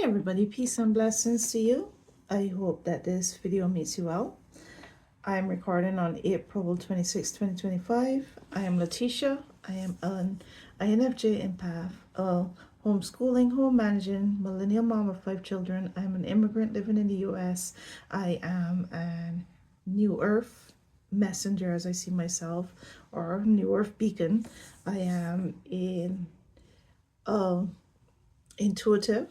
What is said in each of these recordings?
Hey everybody, peace and blessings to you. I hope that this video meets you well. I'm recording on April 26, 2025. I am Letitia. I am an INFJ empath, a homeschooling, home managing, millennial mom of 5 children. I'm an immigrant living in the US. I am an New Earth messenger, as I see myself, or New Earth beacon. I am in intuitive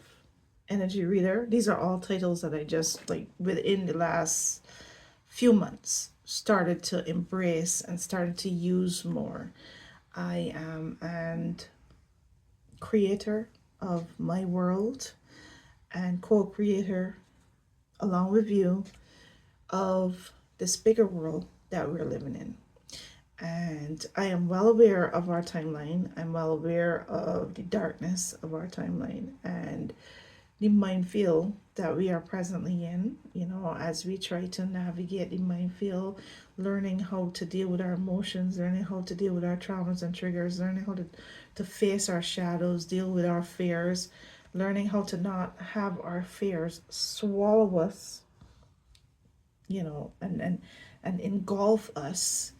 energy reader. These are all titles that I just like within the last few months started to embrace and started to use more. I am an creator of my world and co-creator along with you of this bigger world that we're living in. And I am well aware of our timeline. I'm well aware of the darkness of our timeline and the minefield that we are presently in, as we try to navigate the minefield, learning how to deal with our emotions, learning how to deal with our traumas and triggers, learning how to face our shadows, deal with our fears, learning how to not have our fears swallow us, and engulf us,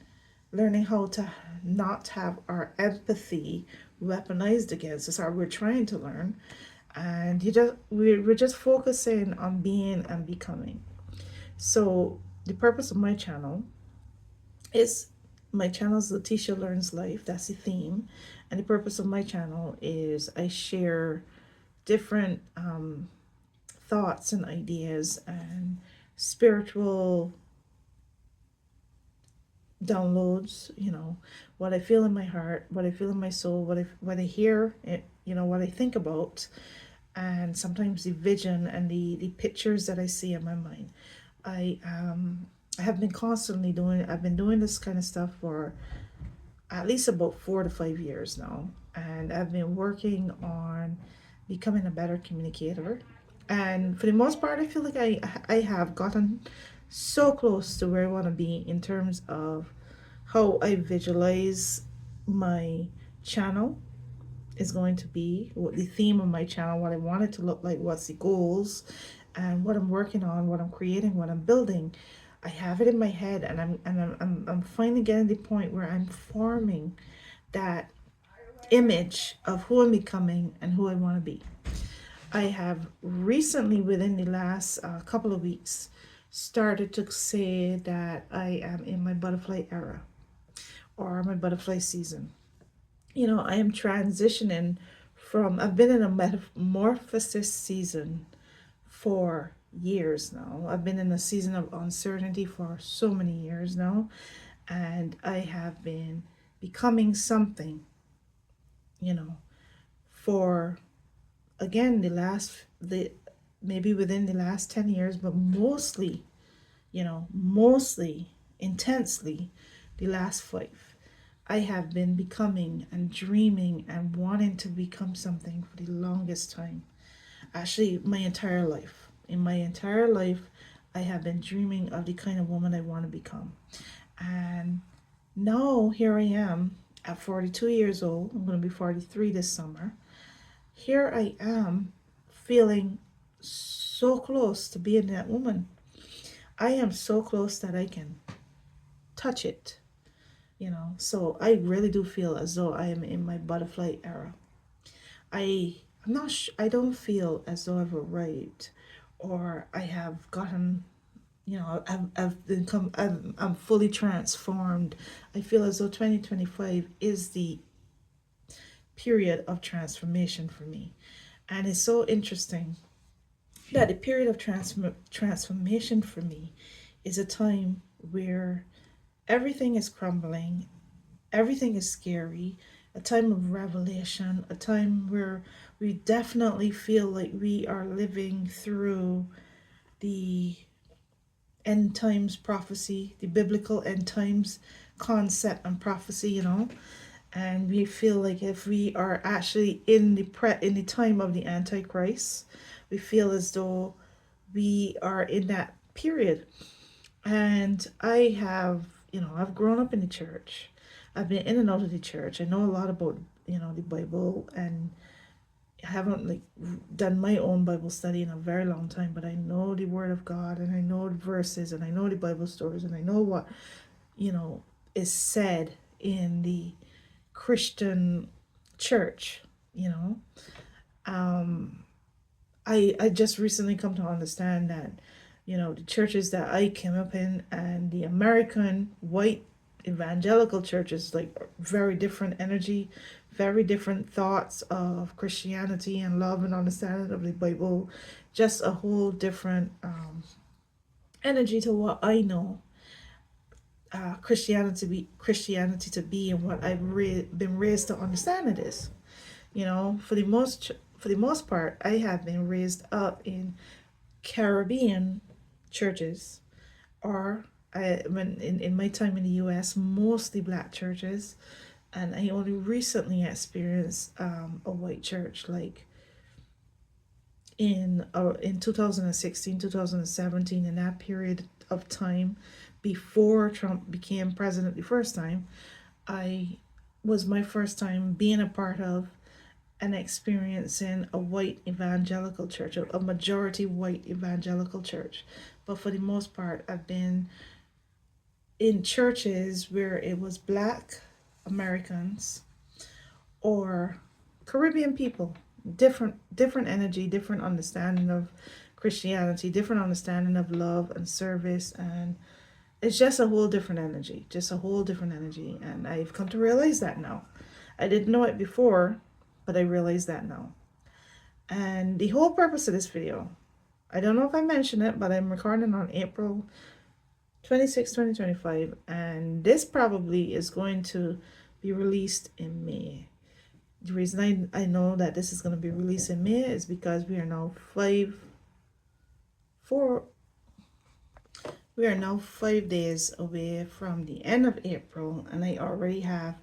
learning how to not have our empathy weaponized against us, or we're trying to learn. And we're just focusing on being and becoming. So the purpose of my channel is Letitia Learns Life. That's the theme. And the purpose of my channel is I share different thoughts and ideas and spiritual downloads, what I feel in my heart, what I feel in my soul, what I hear, what I think about, and sometimes the vision and the pictures that I see in my mind. I have been I've been doing this kind of stuff for at least about 4 to 5 years now, and I've been working on becoming a better communicator. And for the most part, I feel like I have gotten so close to where I want to be in terms of how I visualize my channel is going to be, what the theme of my channel, what I want it to look like, what's the goals, and what I'm working on, what I'm creating, what I'm building. I have it in my head, and I'm finally getting the point where I'm forming that image of who I'm becoming and who I want to be. I have recently, within the last couple of weeks, started to say that I am in my butterfly era or my butterfly season. I am transitioning from, I've been in a metamorphosis season for years now. I've been in a season of uncertainty for so many years now, and I have been becoming something, for again maybe within the last 10 years, but mostly intensely the last 5. I have been becoming and dreaming and wanting to become something for the longest time. Actually, my entire life. In my entire life, I have been dreaming of the kind of woman I want to become. And now here I am at 42 years old. I'm going to be 43 this summer. Here I am feeling so close to being that woman. I am so close that I can touch it. So I really do feel as though I am in my butterfly era. I don't feel as though I've arrived or I have gotten, I'm fully transformed. I feel as though 2025 is the period of transformation for me. And it's so interesting that the period of transformation for me is a time where everything is crumbling, everything is scary, a time of revelation, a time where we definitely feel like we are living through the end times prophecy, the biblical end times concept and prophecy, and we feel like if we are actually in the time of the Antichrist, we feel as though we are in that period. And I have, I've grown up in the church. I've been in and out of the church. I know a lot about, the Bible, and I haven't like done my own Bible study in a very long time, but I know the Word of God, and I know the verses, and I know the Bible stories, and I know what, you know, is said in the Christian church, you know. I just recently come to understand that, you know, the churches that I came up in and the American white evangelical churches, like, very different energy, very different thoughts of Christianity and love and understanding of the Bible, just a whole different energy to what I know Christianity to be, and what I've been raised to understand it is. You know, for the most part, I have been raised up in Caribbean churches, or in my time in the US, mostly black churches, and I only recently experienced a white church, like in 2016, 2017, in that period of time before Trump became president the first time. I was my first time being a part of and experiencing a white evangelical church, a majority white evangelical church. But for the most part, I've been in churches where it was black Americans or Caribbean people. Different energy, different understanding of Christianity, different understanding of love and service, and it's just a whole different energy, just a whole different energy. And I've come to realize that now. I didn't know it before, but I realize that now. And the whole purpose of this video, I don't know if I mentioned it, but I'm recording on April 26, 2025, and this probably is going to be released in May. The reason I know that this is going to be released in May is because we are now 5 days away from the end of April, and I already have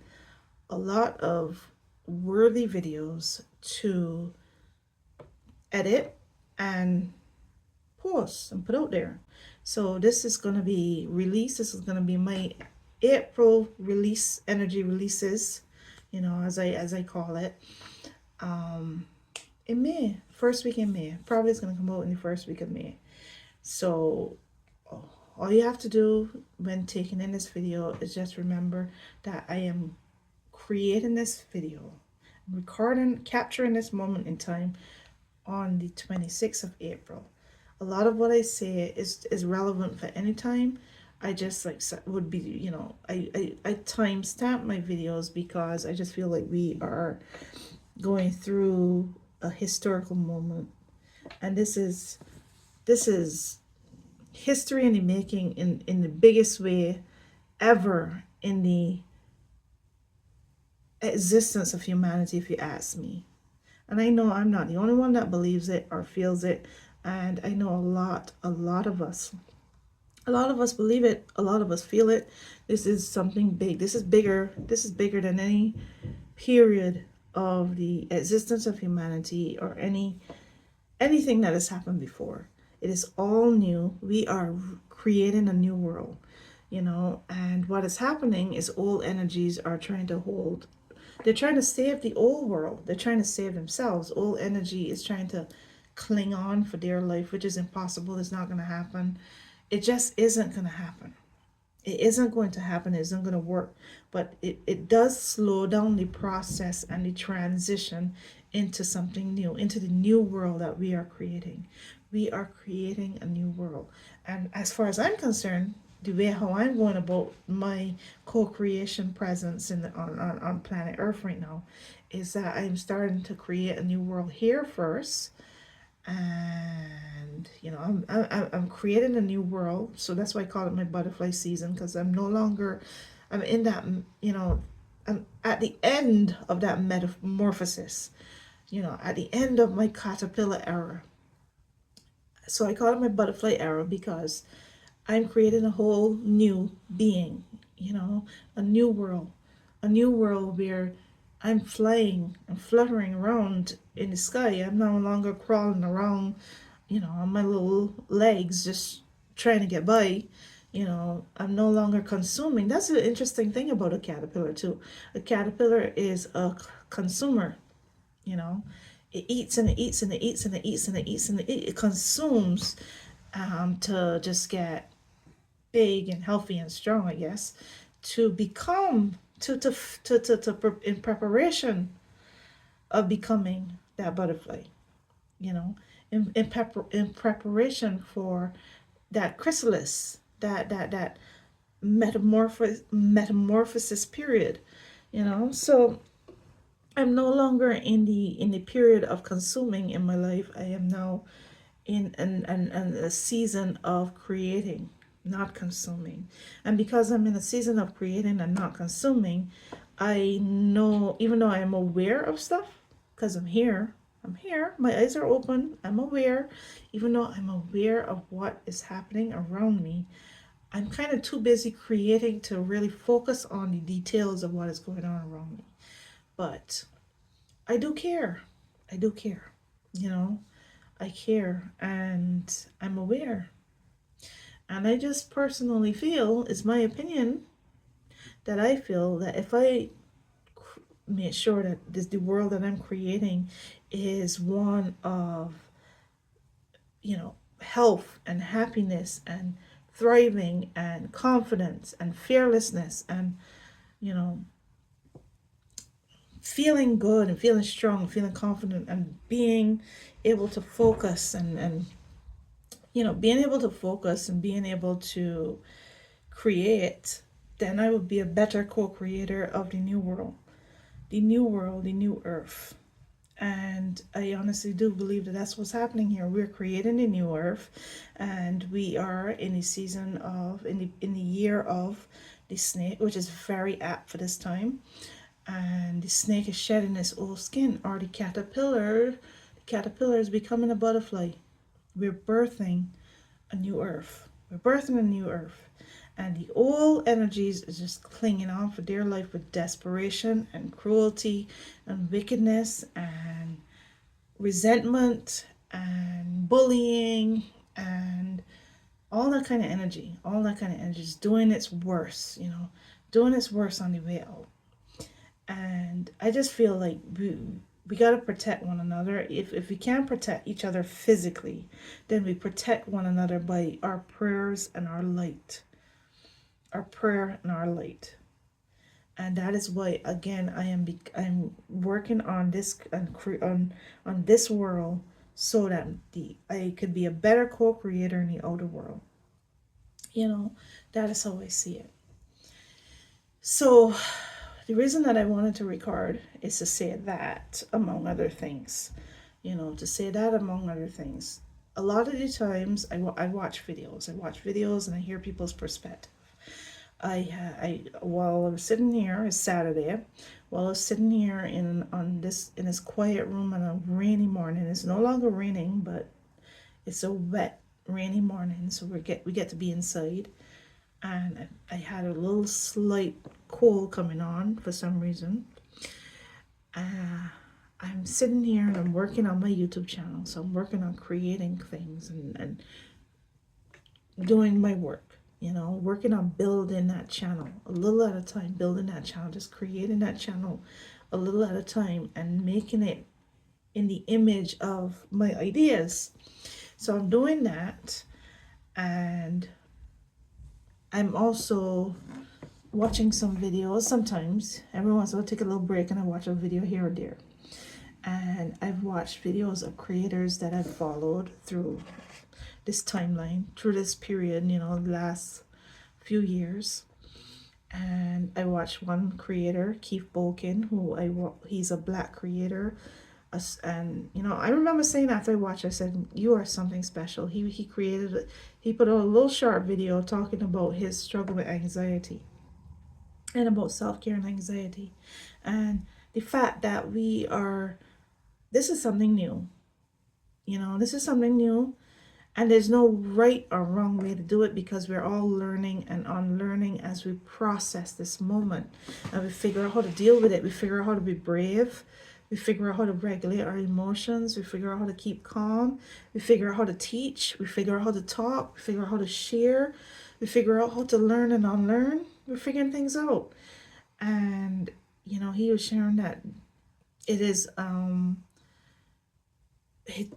a lot of worthy videos to edit and post and put out there. So this is going to be released. This is going to be my April release, energy releases, you know, as I call it, in May, first week in May. Probably it's going to come out in the first week of May. So all you have to do when taking in this video is just remember that I am creating this video, capturing this moment in time on the 26th of April. A lot of what I say is relevant for any time. I just would be, you know, I timestamp my videos because I just feel like we are going through a historical moment, and this is history in the making, in the biggest way ever in the existence of humanity, if you ask me. And I know I'm not the only one that believes it or feels it, and I know a lot of us believe it, a lot of us feel it. This is something big. This is bigger than any period of the existence of humanity or anything that has happened before. It is all new. We are creating a new world, you know, and what is happening is old energies are trying to hold. They're trying to save the old world. They're trying to save themselves. Old energy is trying to cling on for dear life, which is impossible. It's not going to happen. It just isn't going to happen. It isn't going to happen. It isn't going to work. But it does slow down the process and the transition into something new, into the new world that we are creating. We are creating a new world. And as far as I'm concerned, the way how I'm going about my co-creation presence on planet Earth right now is that I'm starting to create a new world here first, and you know I'm creating a new world. So that's why I call it my butterfly season, because I'm in that, you know, I'm at the end of that metamorphosis, you know, at the end of my caterpillar era. So I call it my butterfly era because I'm creating a whole new being, you know, a new world where I'm flying and fluttering around in the sky. I'm no longer crawling around, you know, on my little legs, just trying to get by. You know, I'm no longer consuming. That's the interesting thing about a caterpillar too. A caterpillar is a consumer, you know. it eats and it eats and it eats and it eats and it eats and it consumes to just get big and healthy and strong, I guess, to become in preparation of becoming that butterfly, you know, in preparation for that chrysalis, that metamorphosis period, you know. So I'm no longer in the period of consuming in my life. I am now in a season of creating, not consuming. And because I'm in a season of creating and not consuming, I know, even though I am aware of stuff, because I'm here, my eyes are open, I'm aware, even though I'm aware of what is happening around me, I'm kind of too busy creating to really focus on the details of what is going on around me. But I do care. I do care. You know, I care and I'm aware. And I just personally feel, it's my opinion, that I feel that if I make sure that the world that I'm creating is one of, you know, health and happiness and thriving and confidence and fearlessness and, you know, feeling good and feeling strong, feeling confident and being able to focus and you know, being able to focus and being able to create, then I would be a better co-creator of the new world, the new world, the new earth. And I honestly do believe that that's what's happening here. We're creating a new earth, and we are in the season of, in the year of the snake, which is very apt for this time. And the snake is shedding its old skin, or the caterpillar. The caterpillar is becoming a butterfly. We're birthing a new earth. We're birthing a new earth. And the old energies is just clinging on for dear life with desperation and cruelty and wickedness and resentment and bullying and all that kind of energy. All that kind of energy is doing its worst, you know, doing its worst on the way out. And I just feel like we got to protect one another. If we can't protect each other physically, then we protect one another by our prayers and our light. Our prayer and our light. And that is why, again, I'm working on this on this world so that I could be a better co-creator in the outer world. You know, that is how I see it. So the reason that I wanted to record is to say that, among other things, you know, to say that among other things. A lot of the times I watch videos. I watch videos and I hear people's perspective. While I was sitting here, it's Saturday, while I was sitting here in this quiet room on a rainy morning. It's no longer raining, but it's a wet, rainy morning, so we get to be inside. And I had a little slight cold coming on for some reason. I'm sitting here and I'm working on my YouTube channel. So I'm working on creating things and doing my work, you know, working on building that channel a little at a time, building that channel, just creating that channel a little at a time and making it in the image of my ideas. So I'm doing that, and I'm also watching some videos. Sometimes, every once in a while, I take a little break and I watch a video here or there. And I've watched videos of creators that I've followed through this timeline, through this period, you know, the last few years. And I watched one creator, Keith Bolkin, he's a black creator. And, you know, I remember saying after I watched, I said, you are something special. He put out a little short video talking about his struggle with anxiety and about self-care and anxiety. And the fact that this is something new. You know, this is something new. And there's no right or wrong way to do it, because we're all learning and unlearning as we process this moment. And we figure out how to deal with it. We figure out how to be brave. We figure out how to regulate our emotions. We figure out how to keep calm. We figure out how to teach. We figure out how to talk. We figure out how to share. We figure out how to learn and unlearn. We're figuring things out. And, you know, he was sharing that it is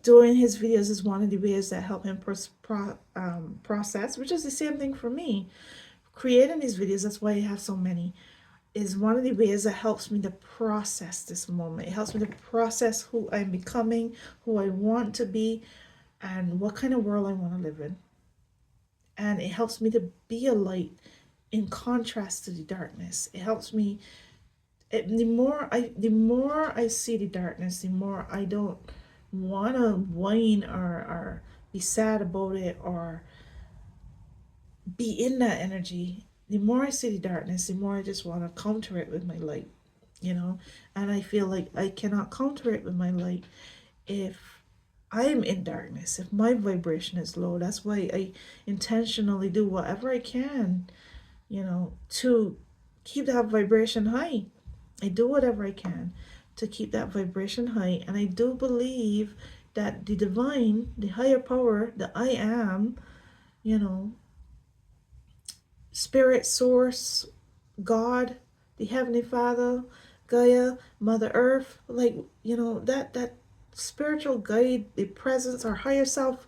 doing his videos is one of the ways that help him process, which is the same thing for me. Creating these videos, that's why I have so many, is one of the ways that helps me to process this moment. It helps me to process who I'm becoming, who I want to be, and what kind of world I want to live in. And it helps me to be a light in contrast to the darkness. It helps me. The more I see the darkness, the more I don't want to whine or be sad about it or be in that energy. The more I see the darkness, the more I just want to counter it with my light, you know? And I feel like I cannot counter it with my light if I'm in darkness, if my vibration is low. That's why I intentionally do whatever I can, to keep that vibration high. I do whatever I can to keep that vibration high. And I do believe that the divine, the higher power, the I am, you know, spirit source, God, the Heavenly Father, Gaia, Mother Earth, like, that spiritual guide, the presence, our higher self,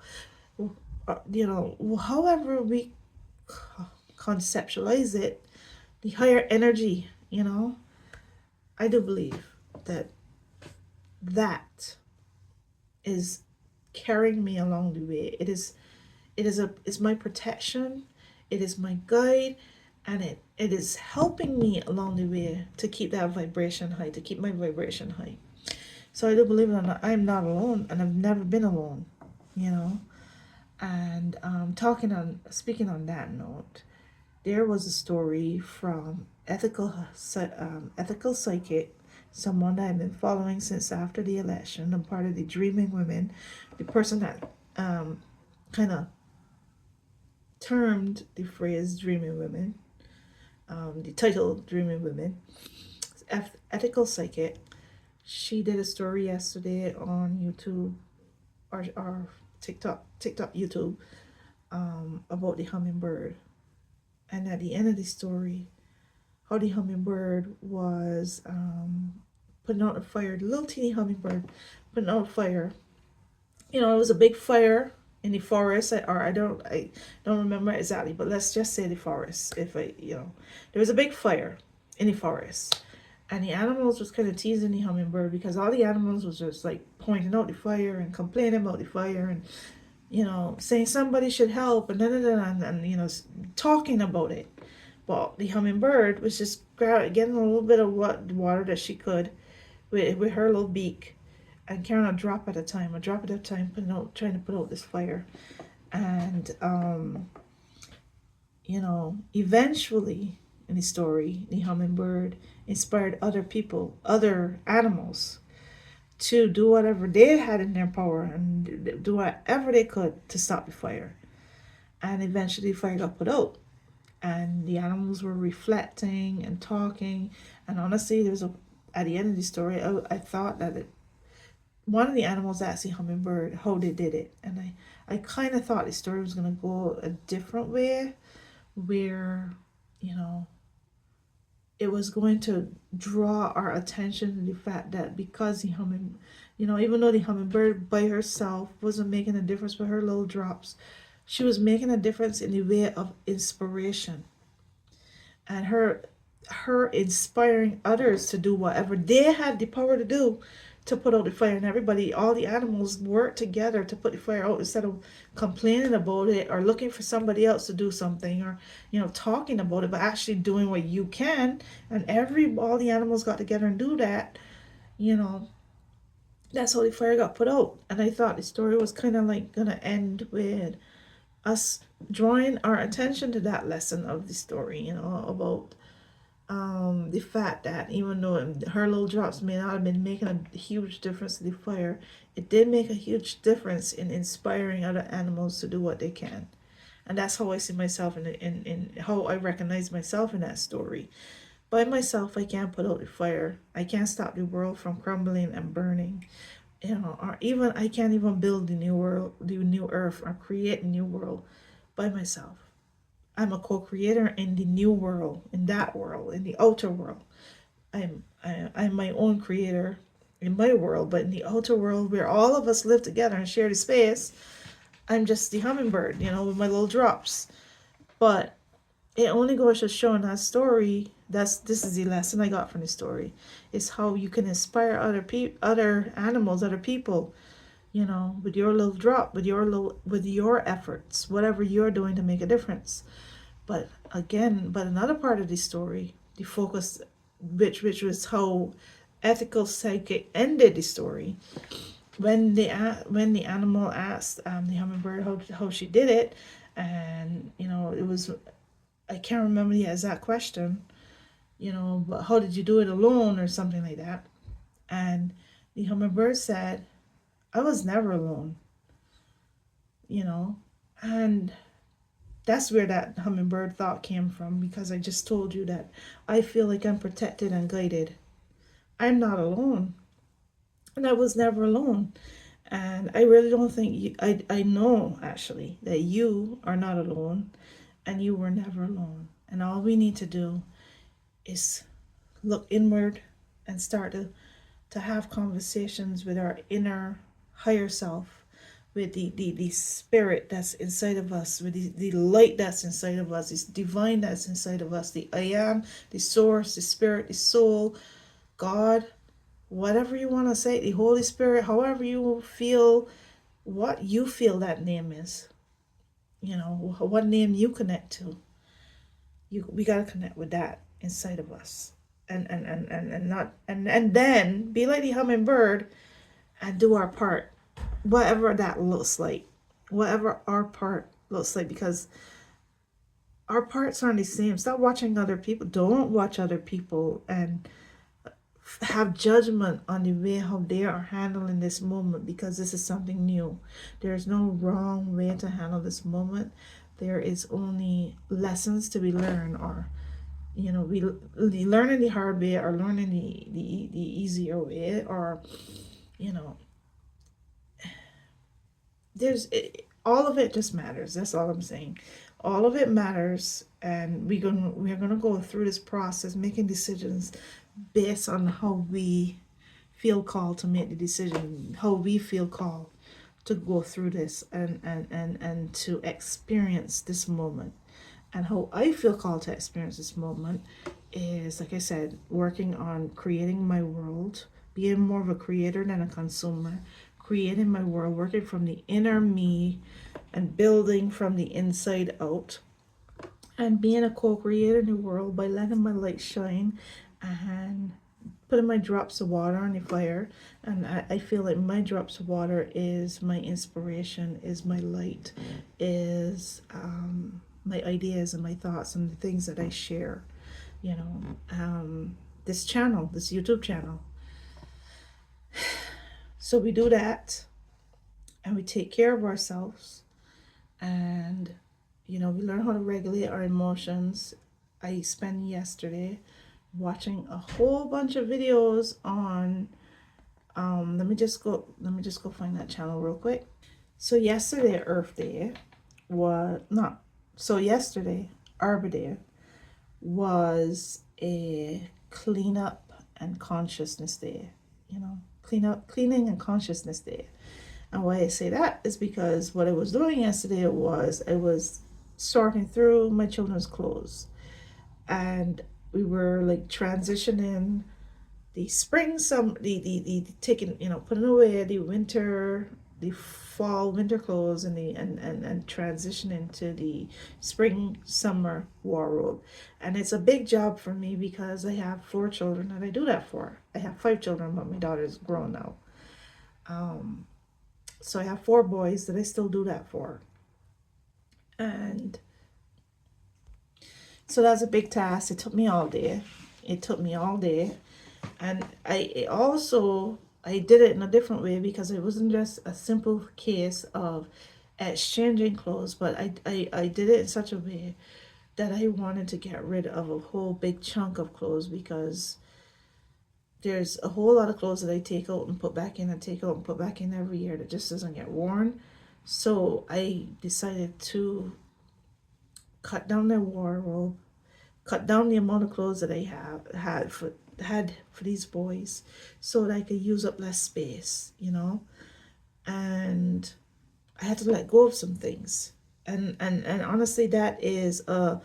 however we conceptualize it, the higher energy, I do believe that that is carrying me along the way. It's my protection, it is my guide, and it is helping me along the way to keep that vibration high, to keep my vibration high. So I do believe that I'm not alone, and I've never been alone, you know. And speaking on that note, there was a story from ethical psychic, someone that I've been following since after the election. I'm part of the Dreaming Women, the person that kind of termed the phrase Dreaming Women, the title Dreaming Women, ethical psychic. She did a story yesterday on YouTube or TikTok, YouTube, about the hummingbird. And at the end of the story, how the hummingbird was putting out a fire, the little teeny hummingbird putting out a fire. It was a big fire in the forest, or I don't remember exactly, but let's just say the forest. There was a big fire in the forest, and the animals was kind of teasing the hummingbird because all the animals was just like pointing out the fire and complaining about the fire and saying somebody should help and talking about it. Well, the hummingbird was just getting a little bit of water that she could with her little beak and carrying a drop at a time, trying to put out this fire. And, eventually in the story, the hummingbird inspired other people, other animals, to do whatever they had in their power and do whatever they could to stop the fire. And eventually the fire got put out. And the animals were reflecting and talking. And honestly, at the end of the story, I thought that one of the animals asked the hummingbird how they did it. And I kind of thought the story was going to go a different way, where, it was going to draw our attention to the fact that because even though the hummingbird by herself wasn't making a difference with her little drops, she was making a difference in the way of inspiration. And her inspiring others to do whatever they had the power to do to put out the fire. And all the animals worked together to put the fire out instead of complaining about it or looking for somebody else to do something or talking about it, but actually doing what you can. And all the animals got together and do that. That's how the fire got put out. And I thought the story was kind of like gonna end with us drawing our attention to that lesson of the story, about the fact that even though her little drops may not have been making a huge difference to the fire, it did make a huge difference in inspiring other animals to do what they can. And that's how I see myself in how I recognize myself in that story. By myself, I can't put out the fire. I can't stop the world from crumbling and burning. Or even I can't even build the new world, the new earth, or create a new world by myself. I'm a co-creator in the new world, in that world, in the outer world. I'm my own creator, in my world, but in the outer world where all of us live together and share the space, I'm just the hummingbird, with my little drops. But it only goes to show in that story. This is the lesson I got from the story, is how you can inspire other animals, other people, with your little drop, with your efforts, whatever you're doing to make a difference. But again, another part of the story, the focus, which was how ethical psychic ended the story, when the animal asked the hummingbird how she did it, and it was, I can't remember the exact question, but how did you do it alone or something like that, and the hummingbird said, I was never alone, and that's where that hummingbird thought came from, because I just told you that I feel like I'm protected and guided. I'm not alone, and I was never alone. And I really don't think I know actually that you are not alone, and you were never alone. And all we need to do is look inward and start to have conversations with our inner higher self, with the spirit that's inside of us, with the light that's inside of us, this divine that's inside of us, the I am, the source, the spirit, the soul, God, whatever you want to say, the Holy Spirit, however you feel, what you feel that name is, what name you connect to. We gotta connect with that inside of us, and not and then be like the hummingbird and do our part, whatever that looks like, whatever our part looks like, because our parts aren't the same. Stop watching other people. Don't watch other people and have judgment on the way how they are handling this moment, because this is something new. There is no wrong way to handle this moment. There is only lessons to be learned, or we learning the hard way, or learning the easier way, or there's all of it just matters. That's all I'm saying. All of it matters, and we're gonna go through this process, making decisions based on how we feel called to make the decision, how we feel called to go through this, and to experience this moment. And how I feel called to experience this moment is, like I said, working on creating my world, being more of a creator than a consumer, creating my world, working from the inner me and building from the inside out, and being a co-creator in the world by letting my light shine and putting my drops of water on the fire. And I feel like my drops of water is my inspiration, is my light, is my ideas and my thoughts and the things that I share, this channel, this YouTube channel. So we do that, and we take care of ourselves, and we learn how to regulate our emotions. I spent yesterday watching a whole bunch of videos on let me just go find that channel real quick. So yesterday, Earth Day was not so yesterday, Arbor Day was a cleanup and consciousness day, cleaning and consciousness day. And why I say that is because what I was doing yesterday was I was sorting through my children's clothes, and we were like transitioning the spring, some the taking, putting away the fall winter clothes, and transitioning to the spring summer wardrobe. And it's a big job for me because I have 4 children that I do that for. I have 5 children, but my daughter's grown now. So I have 4 boys that I still do that for. And so that's a big task. It took me all day. And I did it in a different way, because it wasn't just a simple case of exchanging clothes, but I did it in such a way that I wanted to get rid of a whole big chunk of clothes, because there's a whole lot of clothes that I take out and put back in, and take out and put back in every year, that just doesn't get worn. So I decided to cut down the wardrobe, cut down the amount of clothes that I had had for these boys so that I could use up less space, you know. And I had to let go of some things. And honestly, that is a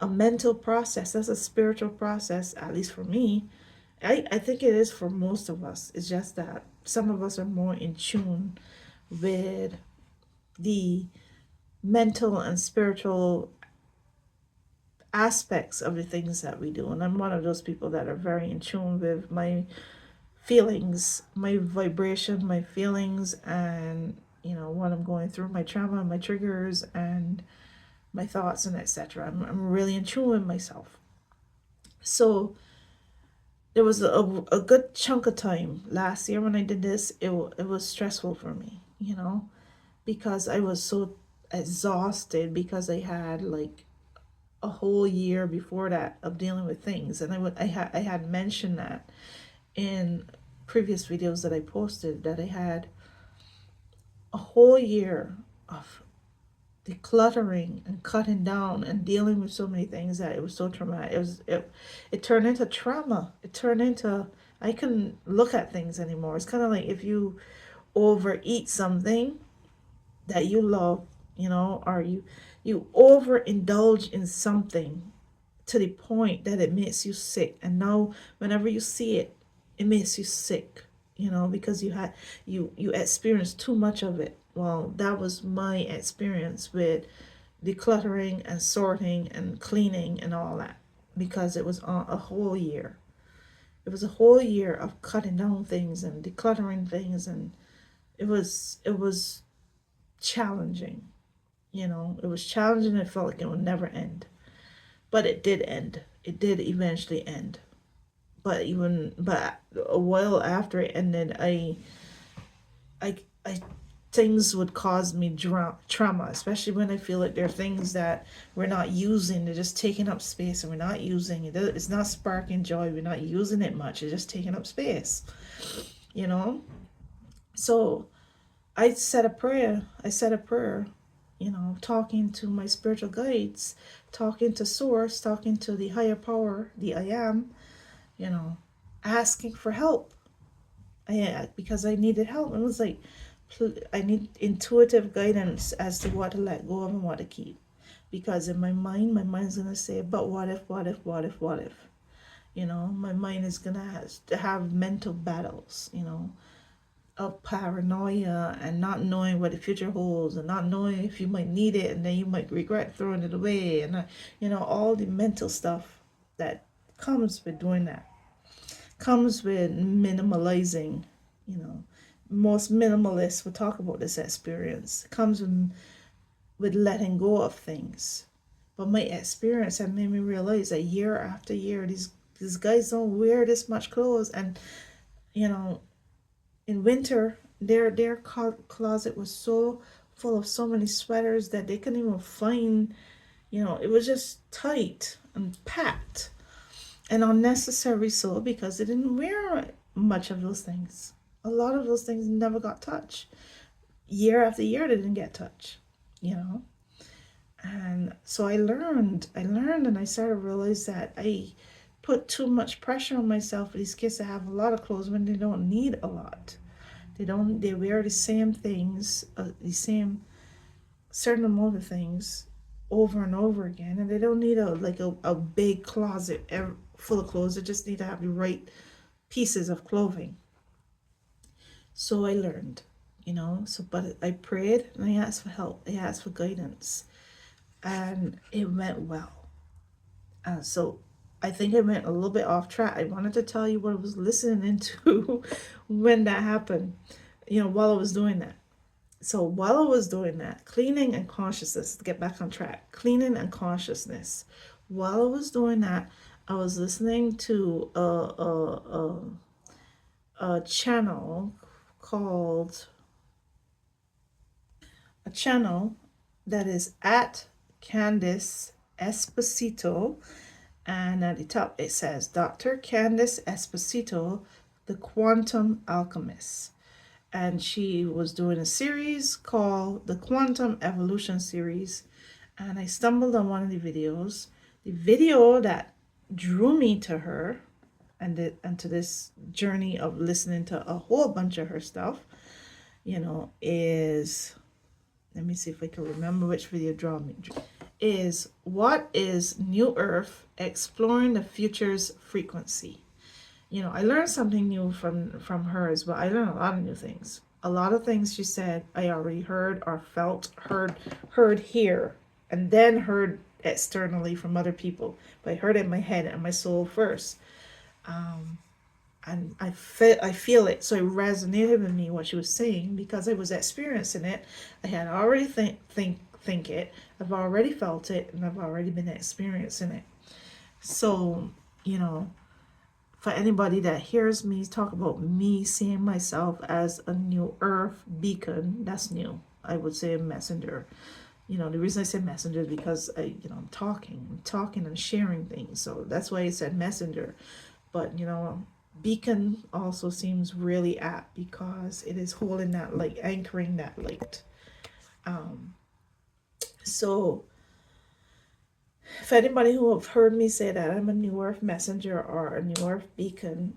mental process. That's a spiritual process, at least for me. I think it is for most of us. It's just that some of us are more in tune with the mental and spiritual aspects of the things that we do. And I'm one of those people that are very in tune with my feelings, my vibration, my feelings, and you know what I'm going through, my trauma, my triggers, and my thoughts, and etc. I'm really in tune with myself. So there was a good chunk of time last year when I did this. It was stressful for me, you know, because I was so exhausted because I had like a whole year before that of dealing with things, and I had mentioned that in previous videos that I posted, that I had a whole year of decluttering and cutting down and dealing with so many things that it was so traumatic. It turned into trauma. It turned into, I couldn't look at things anymore. It's kind of like if you overeat something that you love, you know, or you overindulge in something to the point that it makes you sick, and now whenever you see it, it makes you sick, you know, because you experienced too much of it. Well, that was my experience with decluttering and sorting and cleaning and all that, because it was a whole year. It was a whole year of cutting down things and decluttering things, and it was challenging. You know, it was challenging. It felt like it would never end, but it did end. It did eventually end. But a while after it ended, I things would cause me trauma, especially when I feel like there are things that we're not using. They're just taking up space, and we're not using it. It's not sparking joy. We're not using it much. It's just taking up space, you know. So I said a prayer. You know, talking to my spiritual guides, talking to Source, talking to the higher power, the I am, you know, asking for help. Because I needed help. It was like, I need intuitive guidance as to what to let go of and what to keep. Because in my mind's gonna say, but what if, what if, what if, what if? You know, my mind is gonna have mental battles, you know, of paranoia and not knowing what the future holds, and not knowing if you might need it and then you might regret throwing it away, and you know, all the mental stuff that comes with doing that, comes with minimalizing, you know. Most minimalists will talk about this experience. It comes with letting go of things. But my experience had made me realize that year after year, these guys don't wear this much clothes, and you know, in winter, their closet was so full of so many sweaters that they couldn't even find. You know, it was just tight and packed, and unnecessary so, because they didn't wear much of those things. A lot of those things never got touched. Year after year, they didn't get touched, you know. And so I learned, and I started to realize that I put too much pressure on myself for these kids to have a lot of clothes when they don't need a lot. They wear the same things, the same certain amount of things over and over again, and they don't need a big closet full of clothes. They just need to have the right pieces of clothing. So I learned, you know. So, but I prayed and I asked for help. I asked for guidance, and it went well. So I think I went a little bit off track. I wanted to tell you what I was listening into when that happened, you know, while I was doing that. So while I was doing that, cleaning and consciousness, to get back on track, cleaning and consciousness. While I was doing that, I was listening to a channel called, a channel that is at Candice Esposito, and at the top it says Dr. Candice Esposito, the Quantum Alchemist. And she was doing a series called the Quantum Evolution Series, and I stumbled on one of the videos. The video that drew me to her, and to this journey of listening to a whole bunch of her stuff, is, let me see if I can remember which video draw me, is what is New Earth exploring the future's frequency. I learned something new from her as well. I learned a lot of new things. A lot of things she said I already heard or heard here, and then heard externally from other people. But I heard it in my head and my soul first. And I feel it. So it resonated with me what she was saying because I was experiencing it. I had already think it. I've already felt it, and I've already been experiencing it. So, for anybody that hears me talk about me seeing myself as a new earth beacon, that's new. I would say a messenger. The reason I say messenger is because I'm talking and sharing things. So that's why I said messenger. But, beacon also seems really apt because it is holding that light, anchoring that light. So if anybody who have heard me say that I'm a new earth messenger or a new earth beacon,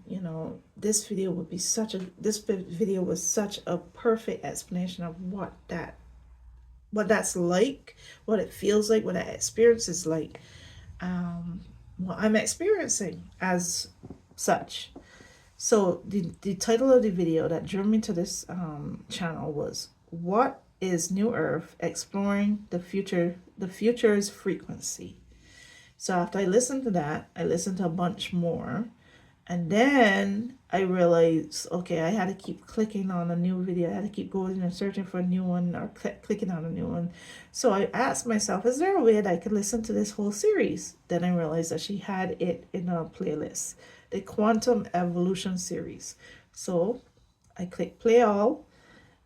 this video was such a perfect explanation of what that's like, what it feels like, what that experience is like, what I'm experiencing as such. So the title of the video that drew me to this channel was "What is New Earth Exploring the Future's Frequency?" So after I listened to that, I listened to a bunch more, and then I realized, okay, I had to keep clicking on a new video. I had to keep going and searching for a new one or clicking on a new one. So I asked myself, is there a way that I could listen to this whole series? Then I realized that she had it in a playlist, the Quantum Evolution series. So I clicked play all,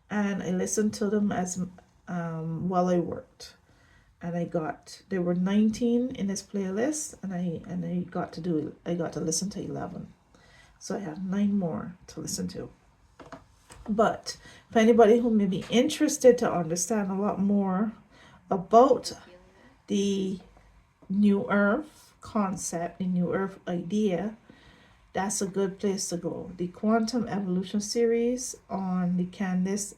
and I listened to them as while I worked. And there were 19 in this playlist, and I got to listen to 11. So I have 9 more to listen to. But for anybody who may be interested to understand a lot more about the New Earth concept, the New Earth idea, that's a good place to go. The Quantum Evolution series on the Candice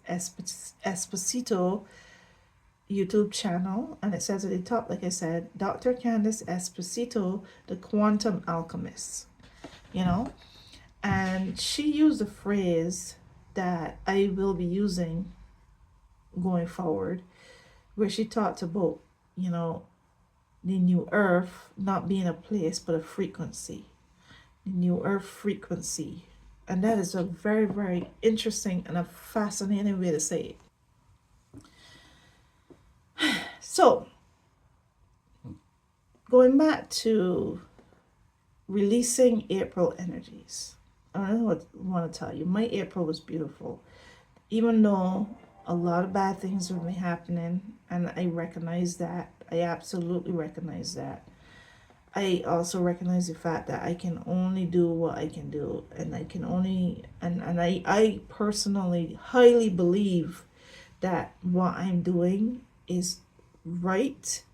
Esposito YouTube channel, and it says at the top, like I said, Dr. Candice Esposito, the Quantum Alchemist. And she used a phrase that I will be using going forward, where she talked about, the new earth not being a place but a frequency. The new earth frequency. And that is a very, very interesting and a fascinating way to say it. So, going back to releasing April energies, I want to tell you, my April was beautiful. Even though a lot of bad things were happening, and I recognize that, I absolutely recognize that. I also recognize the fact that I can only do what I can do, and I personally highly believe that what I'm doing is right,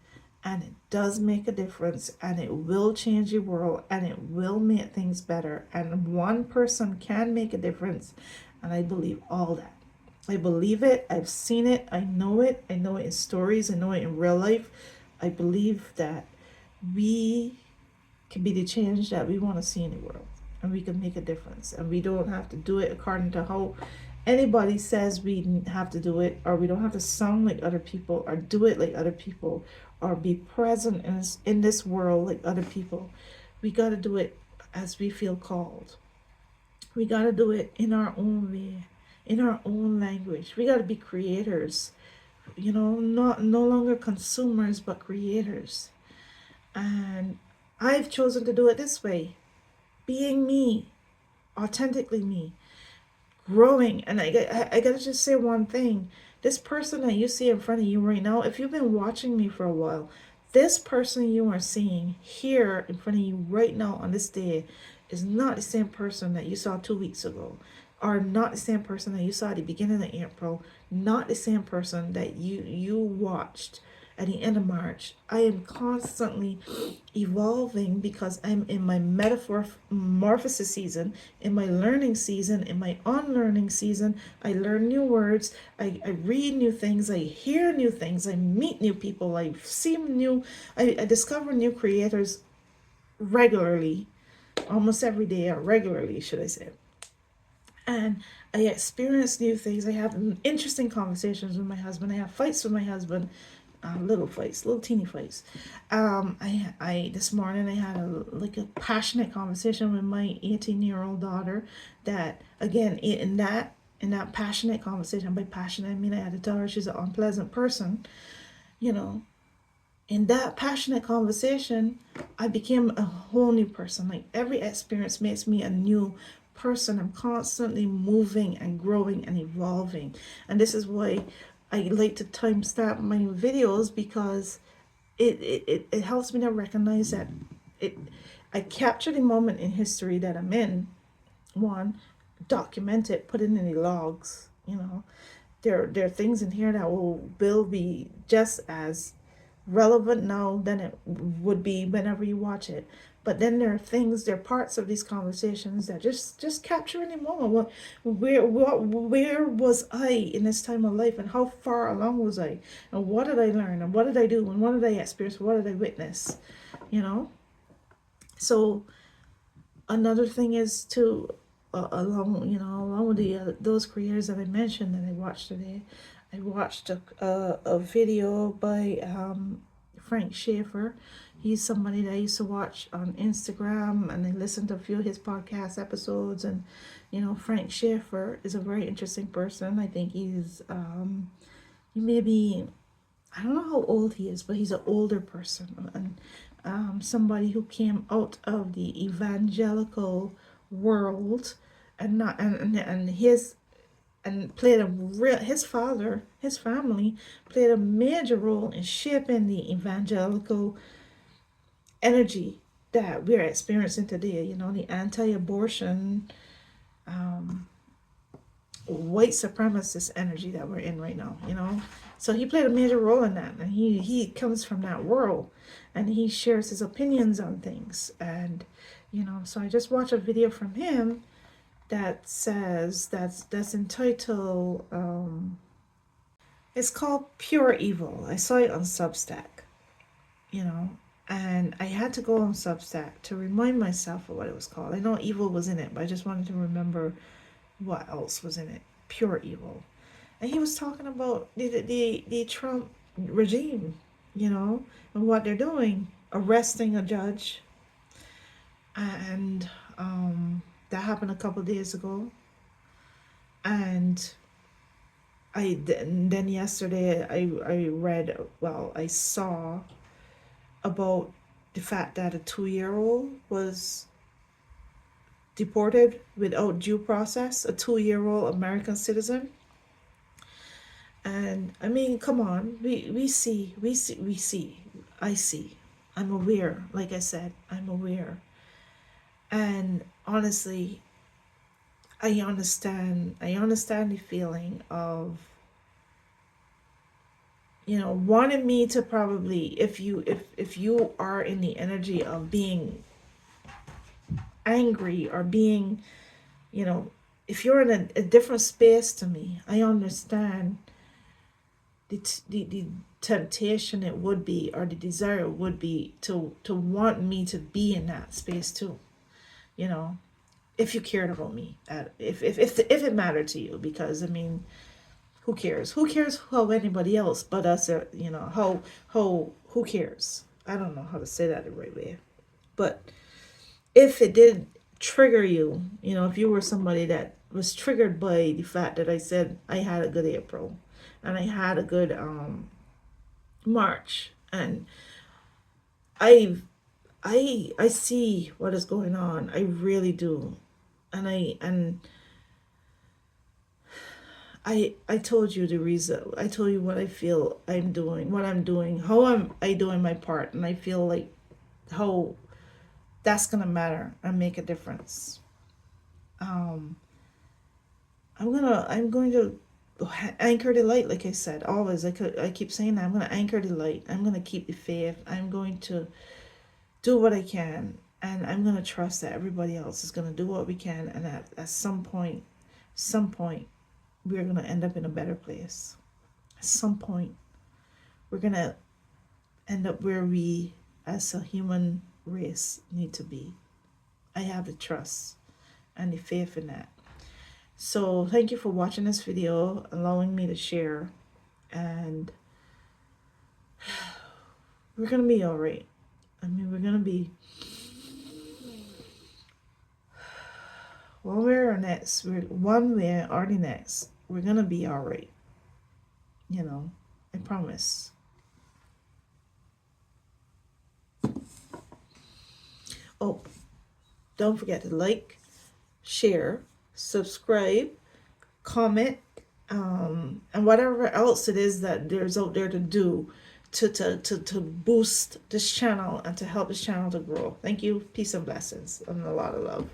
and it does make a difference, and it will change the world, and it will make things better, and one person can make a difference, and I believe all that. I believe it. I've seen it. I know it in stories. I know it in real life. I believe that we can be the change that we want to see in the world, and we can make a difference, and we don't have to do it according to how anybody says we have to do it, or we don't have to sound like other people or do it like other people or be present in this world like other people. We got to do it as we feel called. We got to do it in our own way, in our own language. We got to be creators, no longer consumers but creators. And I've chosen to do it this way, being me, authentically me, growing. And I gotta just say one thing. This person that you see in front of you right now, if you've been watching me for a while, this person you are seeing here in front of you right now on this day is not the same person that you saw 2 weeks ago, or not the same person that you saw at the beginning of April, not the same person that you watched at the end of March. I am constantly evolving because I'm in my metamorphosis season, in my learning season, in my unlearning season. I learn new words, I read new things, I hear new things, I meet new people, I see new, I discover new creators regularly, almost every day, or regularly, should I say. And I experience new things. I have interesting conversations with my husband. I have fights with my husband, little fights, little teeny fights. I this morning I had a passionate conversation with my 18-year-old daughter. That again, in that passionate conversation, by passionate I mean I had to tell her she's an unpleasant person. You know, in that passionate conversation, I became a whole new person. Like every experience makes me a new person. I'm constantly moving and growing and evolving. And this is why I like to timestamp my videos, because it helps me to recognize that it I capture the moment in history that I'm in. One, document it, put it in the logs. There are things in here that will be just as relevant now than it would be whenever you watch it. But then there are parts of these conversations that just capture in the moment. Where was I in this time of life, and how far along was I, and what did I learn, and what did I do, and what did I experience, what did I witness, you know? So another thing is to along with those creators that I mentioned that I watched today, I watched a video by Frank Schaefer. He's somebody that I used to watch on Instagram, and I listened to a few of his podcast episodes. And Frank Schaefer is a very interesting person. I think he may be, I don't know how old he is, but he's an older person, and somebody who came out of the evangelical world, and not and his and played a real his family played a major role in shaping the evangelical energy that we're experiencing today. The anti-abortion, white supremacist energy that we're in right now. So he played a major role in that, and he comes from that world, and he shares his opinions on things. And so I just watched a video from him that says that's entitled it's called Pure Evil. I saw it on Substack, and I had to go on Substack to remind myself of what it was called. I know evil was in it, but I just wanted to remember what else was in it. Pure Evil. And he was talking about the Trump regime, and what they're doing, arresting a judge. And that happened a couple days ago. And then yesterday I saw about the fact that a 2-year-old was deported without due process, a 2-year-old American citizen. And I mean, come on, we see. I see. I'm aware. Like I said, I'm aware. And honestly, I understand the feeling of wanting me to probably, if you are in the energy of being angry or being, if you're in a different space to me, I understand the temptation it would be, or the desire would be to want me to be in that space too, if you cared about me, if it mattered to you. Because I mean, who cares how anybody else but us who cares? I don't know how to say that the right way, but if it did trigger you, if you were somebody that was triggered by the fact that I said I had a good April, and I had a good March, and I see what is going on. I really do. And I told you the reason. I told you what I feel I'm doing, what I'm doing, how I doing my part, and I feel like how that's gonna matter and make a difference. I'm going to anchor the light, like I said, always. I keep saying that I'm going to anchor the light. I'm going to keep the faith. I'm going to do what I can, and I'm going to trust that everybody else is going to do what we can, and at some point, we're going to end up in a better place. At some point, we're going to end up where we, as a human race, need to be. I have the trust and the faith in that. So thank you for watching this video, allowing me to share, and we're going to be all right. I mean, we're going to be one way or next. One way or the next. We're going to be all right. You know, I promise. Oh, don't forget to like, share, subscribe, comment, and whatever else it is that there's out there to do to boost this channel and to help this channel to grow. Thank you. Peace and blessings and a lot of love.